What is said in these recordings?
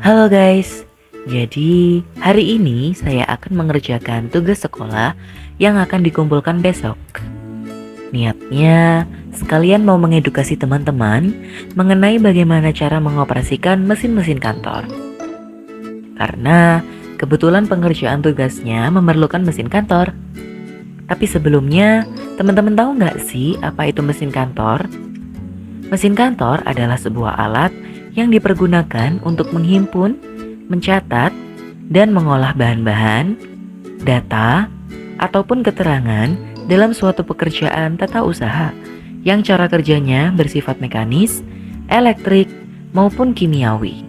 Halo guys, jadi hari ini saya akan mengerjakan tugas sekolah yang akan dikumpulkan besok. Niatnya sekalian mau mengedukasi teman-teman mengenai bagaimana cara mengoperasikan mesin-mesin kantor. Karena kebetulan pengerjaan tugasnya memerlukan mesin kantor. Tapi sebelumnya, teman-teman tahu nggak sih apa itu mesin kantor? Mesin kantor adalah sebuah alat yang dipergunakan untuk menghimpun, mencatat, dan mengolah bahan-bahan, data, ataupun keterangan dalam suatu pekerjaan tata usaha yang cara kerjanya bersifat mekanis, elektrik, maupun kimiawi.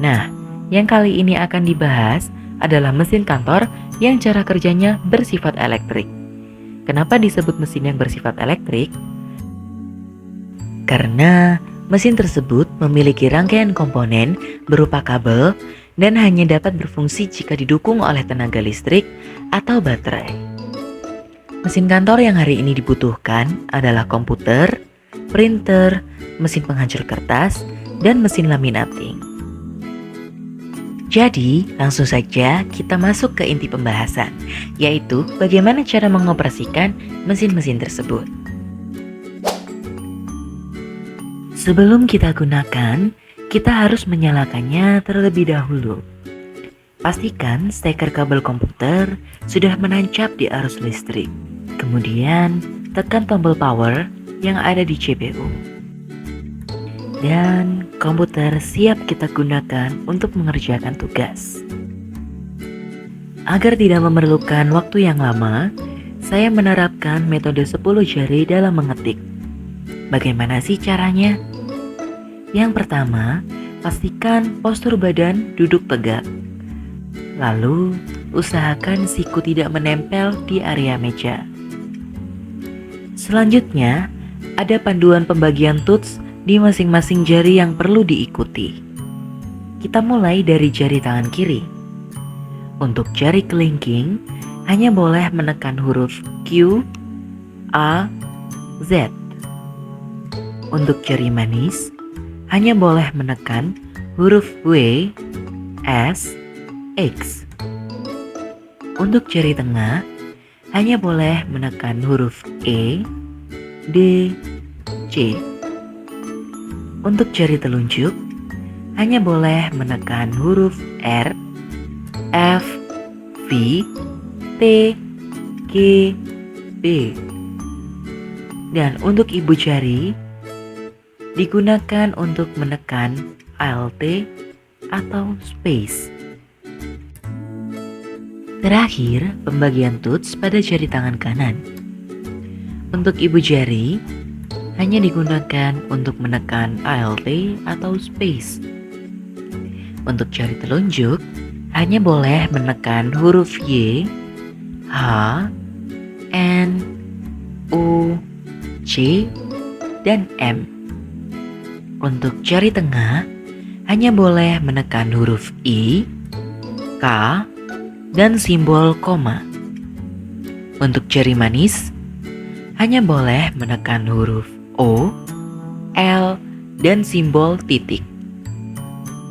Nah, yang kali ini akan dibahas adalah mesin kantor yang cara kerjanya bersifat elektrik. Kenapa disebut mesin yang bersifat elektrik? Karena mesin tersebut memiliki rangkaian komponen berupa kabel dan hanya dapat berfungsi jika didukung oleh tenaga listrik atau baterai. Mesin kantor yang hari ini dibutuhkan adalah komputer, printer, mesin penghancur kertas, dan mesin laminating. Jadi, langsung saja kita masuk ke inti pembahasan, yaitu bagaimana cara mengoperasikan mesin-mesin tersebut. Sebelum kita gunakan, kita harus menyalakannya terlebih dahulu. Pastikan steker kabel komputer sudah menancap di arus listrik. Kemudian, tekan tombol power yang ada di CPU. Dan komputer siap kita gunakan untuk mengerjakan tugas. Agar tidak memerlukan waktu yang lama, saya menerapkan metode 10 jari dalam mengetik. Bagaimana sih caranya? Yang pertama, pastikan postur badan duduk tegak. Lalu, usahakan siku tidak menempel di area meja. Selanjutnya, ada panduan pembagian tools di masing-masing jari yang perlu diikuti. Kita mulai dari jari tangan kiri. Untuk jari kelingking, hanya boleh menekan huruf Q, A, Z. Untuk jari manis, hanya boleh menekan huruf W, S, X. Untuk jari tengah, hanya boleh menekan huruf E, D, C. Untuk jari telunjuk, hanya boleh menekan huruf R, F, V, T, G, B. Dan untuk ibu jari, digunakan untuk menekan Alt atau space. Terakhir, pembagian tools pada jari tangan kanan. Untuk ibu jari, hanya digunakan untuk menekan Alt atau space. Untuk jari telunjuk, hanya boleh menekan huruf Y, H, N, U, C, dan M. Untuk jari tengah, hanya boleh menekan huruf I, K, dan simbol koma. Untuk jari manis, hanya boleh menekan huruf O, L, dan simbol titik.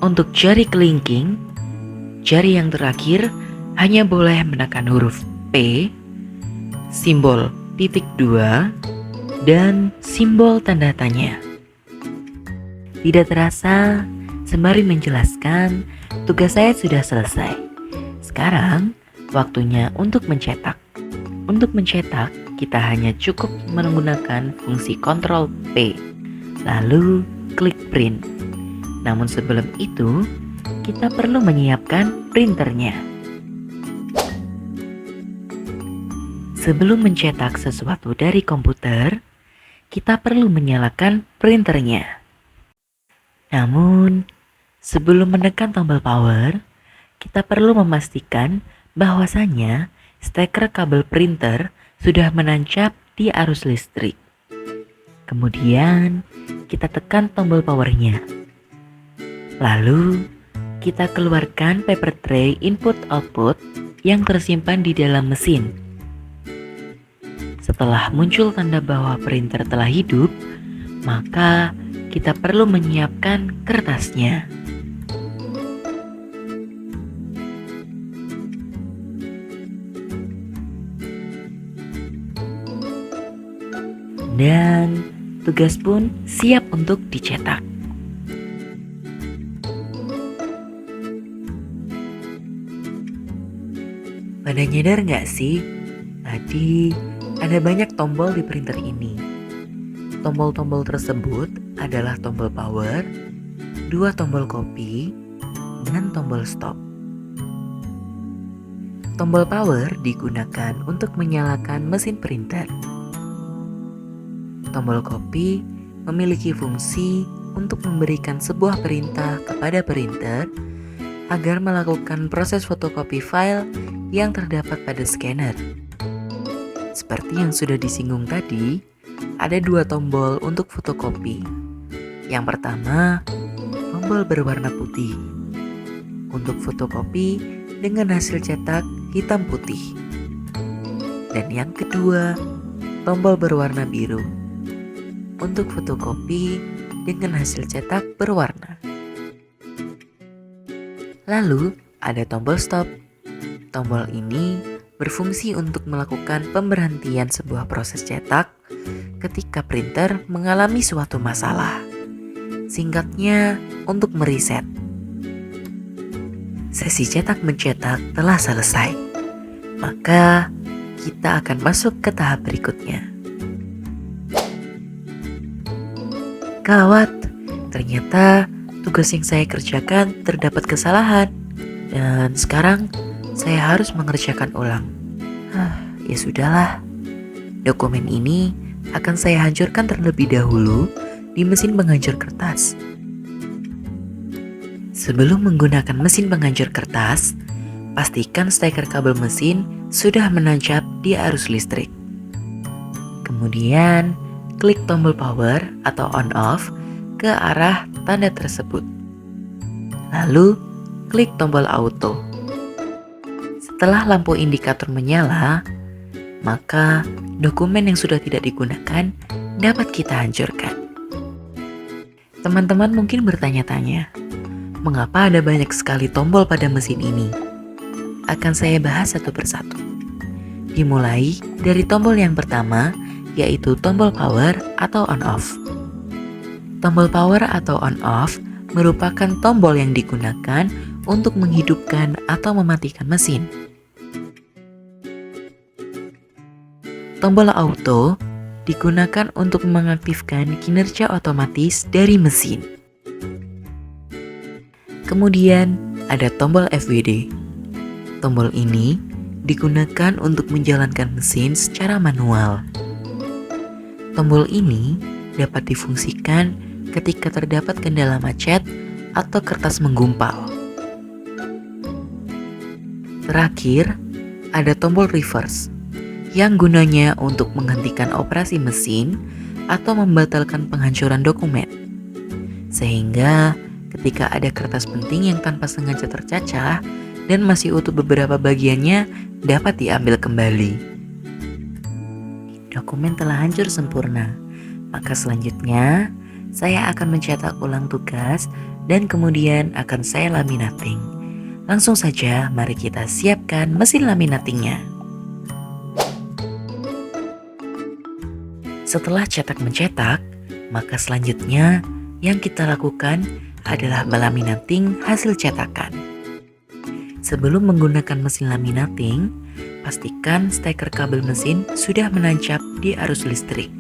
Untuk jari kelingking, jari yang terakhir hanya boleh menekan huruf P, simbol titik 2, dan simbol tanda tanya. Tidak terasa, sembari menjelaskan, tugas saya sudah selesai. Sekarang, waktunya untuk mencetak. Untuk mencetak, kita hanya cukup menggunakan fungsi Ctrl P, lalu klik print. Namun sebelum itu, kita perlu menyiapkan printernya. Sebelum mencetak sesuatu dari komputer, kita perlu menyalakan printernya. Namun, sebelum menekan tombol power, kita perlu memastikan bahwasannya steker kabel printer sudah menancap di arus listrik. Kemudian, kita tekan tombol powernya. Lalu, kita keluarkan paper tray input-output yang tersimpan di dalam mesin. Setelah muncul tanda bahwa printer telah hidup, maka kita perlu menyiapkan kertasnya. Dan tugas pun siap untuk dicetak. Pada nyadar nggak sih, tadi ada banyak tombol di printer ini. Tombol-tombol tersebut adalah tombol power, 2 tombol copy, dan tombol stop. Tombol power digunakan untuk menyalakan mesin printer. Tombol copy memiliki fungsi untuk memberikan sebuah perintah kepada printer agar melakukan proses fotokopi file yang terdapat pada scanner. Seperti yang sudah disinggung tadi, ada 2 tombol untuk fotokopi. Yang pertama, tombol berwarna putih untuk fotokopi dengan hasil cetak hitam putih. Dan yang kedua, tombol berwarna biru untuk fotokopi dengan hasil cetak berwarna. Lalu ada tombol stop. Tombol ini berfungsi untuk melakukan pemberhentian sebuah proses cetak ketika printer mengalami suatu masalah. Singkatnya, untuk mereset. Sesi cetak mencetak telah selesai. Maka kita akan masuk ke tahap berikutnya. Gawat, ternyata tugas yang saya kerjakan terdapat kesalahan. Dan sekarang saya harus mengerjakan ulang. Ya sudahlah. Dokumen ini akan saya hancurkan terlebih dahulu di mesin penghancur kertas. Sebelum menggunakan mesin penghancur kertas, pastikan steker kabel mesin sudah menancap di arus listrik. Kemudian, klik tombol power atau on off ke arah tanda tersebut. Lalu, klik tombol auto. Setelah lampu indikator menyala, maka dokumen yang sudah tidak digunakan dapat kita hancurkan. Teman-teman mungkin bertanya-tanya, mengapa ada banyak sekali tombol pada mesin ini? Akan saya bahas satu persatu. Dimulai dari tombol yang pertama, yaitu tombol power atau on off. Tombol power atau on off merupakan tombol yang digunakan untuk menghidupkan atau mematikan mesin. Tombol auto digunakan untuk mengaktifkan kinerja otomatis dari mesin. Kemudian ada tombol FWD. Tombol ini digunakan untuk menjalankan mesin secara manual. Tombol ini dapat difungsikan ketika terdapat kendala macet atau kertas menggumpal. Terakhir, ada tombol reverse yang gunanya untuk menghentikan operasi mesin atau membatalkan penghancuran dokumen. Sehingga ketika ada kertas penting yang tanpa sengaja tercacah dan masih utuh beberapa bagiannya dapat diambil kembali. Dokumen telah hancur sempurna, maka selanjutnya saya akan mencetak ulang tugas dan kemudian akan saya laminating. Langsung saja mari kita siapkan mesin laminatingnya. Setelah cetak mencetak, maka selanjutnya yang kita lakukan adalah melaminating hasil cetakan. Sebelum menggunakan mesin laminating, pastikan steker kabel mesin sudah menancap di arus listrik.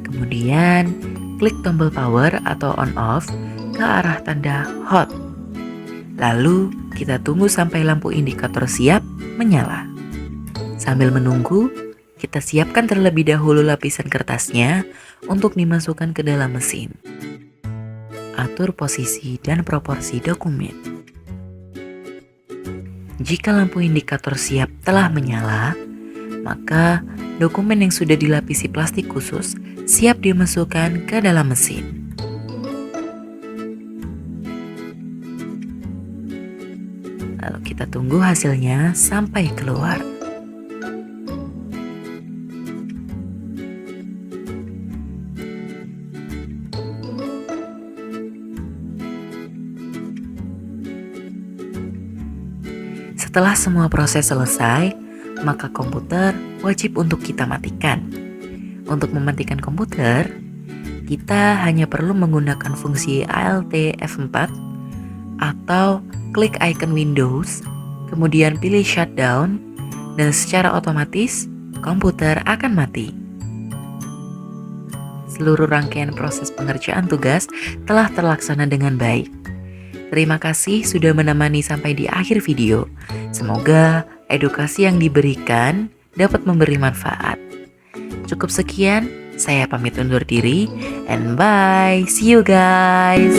Kemudian, klik tombol power atau on off ke arah tanda hot. Lalu, kita tunggu sampai lampu indikator siap menyala. Sambil menunggu, kita siapkan terlebih dahulu lapisan kertasnya untuk dimasukkan ke dalam mesin. Atur posisi dan proporsi dokumen. Jika lampu indikator siap telah menyala, maka dokumen yang sudah dilapisi plastik khusus siap dimasukkan ke dalam mesin. Lalu kita tunggu hasilnya sampai keluar. Setelah semua proses selesai, maka komputer wajib untuk kita matikan. Untuk mematikan komputer, kita hanya perlu menggunakan fungsi Alt F4 atau klik icon Windows, kemudian pilih shutdown, dan secara otomatis komputer akan mati. Seluruh rangkaian proses pengerjaan tugas telah terlaksana dengan baik. Terima kasih sudah menemani sampai di akhir video. Semoga edukasi yang diberikan dapat memberi manfaat. Cukup sekian, saya pamit undur diri, and bye. See you guys.